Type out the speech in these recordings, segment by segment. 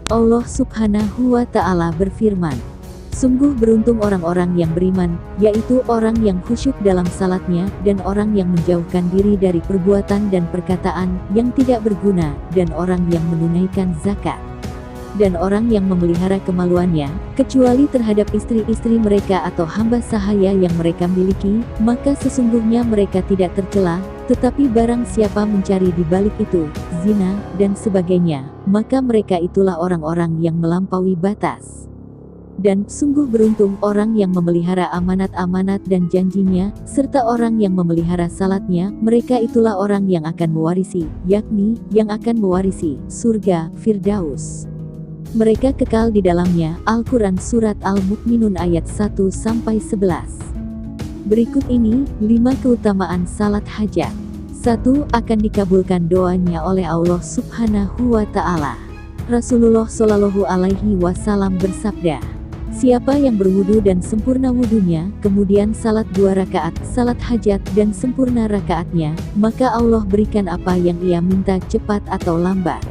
Allah Subhanahu wa Ta'ala berfirman, sungguh beruntung orang-orang yang beriman, yaitu orang yang khusyuk dalam salatnya, dan orang yang menjauhkan diri dari perbuatan dan perkataan yang tidak berguna, dan orang yang menunaikan zakat, dan orang yang memelihara kemaluannya, kecuali terhadap istri-istri mereka atau hamba sahaya yang mereka miliki, maka sesungguhnya mereka tidak tercela. Tetapi barang siapa mencari di balik itu, zina, dan sebagainya, maka mereka itulah orang-orang yang melampaui batas. Dan sungguh beruntung orang yang memelihara amanat-amanat dan janjinya, serta orang yang memelihara salatnya, mereka itulah orang yang akan mewarisi, yakni, yang akan mewarisi, surga, Firdaus. Mereka kekal di dalamnya. Al-Quran Surat Al-Mu'minun ayat 1-11. Berikut ini, 5 keutamaan salat hajat. 1. Akan dikabulkan doanya oleh Allah Subhanahu wa Ta'ala. Rasulullah Shallallahu Alaihi Wasallam bersabda, siapa yang berwudu dan sempurna wudunya, kemudian salat 2 rakaat, salat hajat dan sempurna rakaatnya, maka Allah berikan apa yang ia minta cepat atau lambat.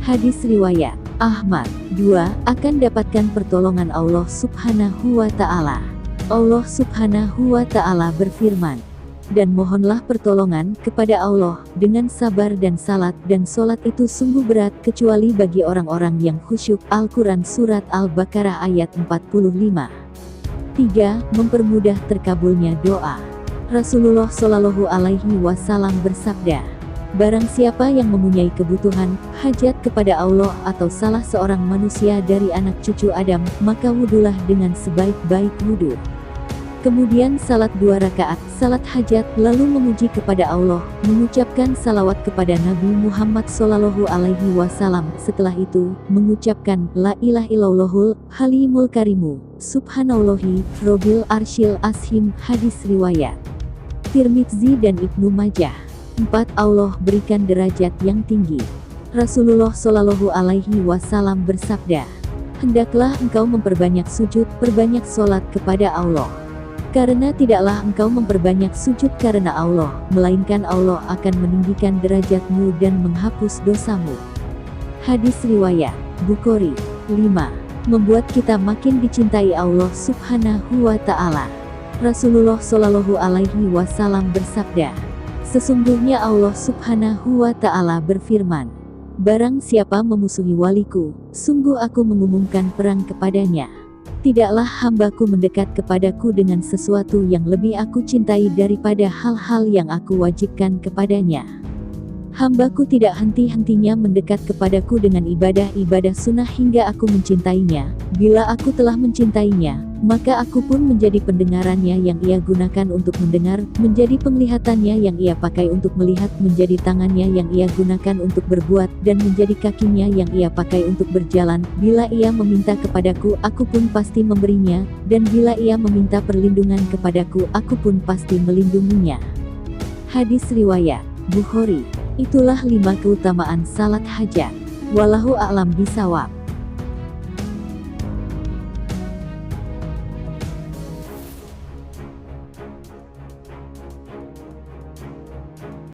Hadis riwayat Ahmad. 2. Akan dapatkan pertolongan Allah Subhanahu wa Ta'ala. Allah Subhanahu wa Ta'ala berfirman, dan mohonlah pertolongan kepada Allah dengan sabar dan salat, dan solat itu sungguh berat kecuali bagi orang-orang yang khusyuk. Al-Quran Surat Al-Baqarah ayat 45. 3. Mempermudah terkabulnya doa. Rasulullah Shallallahu Alaihi Wasallam bersabda, barang siapa yang mempunyai kebutuhan, hajat kepada Allah atau salah seorang manusia dari anak cucu Adam, maka wudulah dengan sebaik-baik wudu. Kemudian salat 2 rakaat, salat hajat, lalu memuji kepada Allah, mengucapkan salawat kepada Nabi Muhammad Sallallahu Alaihi Wasallam. Setelah itu, mengucapkan La ilaha illallahul halimul karimu, subhanallahi, robil arsyil ashim. Hadis riwayat Tirmidzi dan Ibnu Majah. 4. Allah berikan derajat yang tinggi. Rasulullah Shallallahu Alaihi Wasallam bersabda, hendaklah engkau memperbanyak sujud, perbanyak solat kepada Allah. Karena tidaklah engkau memperbanyak sujud karena Allah, melainkan Allah akan meninggikan derajatmu dan menghapus dosamu. Hadis riwayat Bukhari. 5. Membuat kita makin dicintai Allah Subhanahu wa Ta'ala. Rasulullah Shallallahu Alaihi Wasallam bersabda, sesungguhnya Allah Subhanahu wa Ta'ala berfirman, barang siapa memusuhi waliku, sungguh aku mengumumkan perang kepadanya. Tidaklah hambaku mendekat kepadaku dengan sesuatu yang lebih aku cintai daripada hal-hal yang aku wajibkan kepadanya. Hambaku tidak henti-hentinya mendekat kepadaku dengan ibadah-ibadah sunnah hingga aku mencintainya. Bila aku telah mencintainya, maka aku pun menjadi pendengarannya yang ia gunakan untuk mendengar, menjadi penglihatannya yang ia pakai untuk melihat, menjadi tangannya yang ia gunakan untuk berbuat, dan menjadi kakinya yang ia pakai untuk berjalan. Bila ia meminta kepadaku, aku pun pasti memberinya, dan bila ia meminta perlindungan kepadaku, aku pun pasti melindunginya. Hadis riwayat Bukhari. Itulah 5 keutamaan salat hajat. Wallahu a'lam bishawab.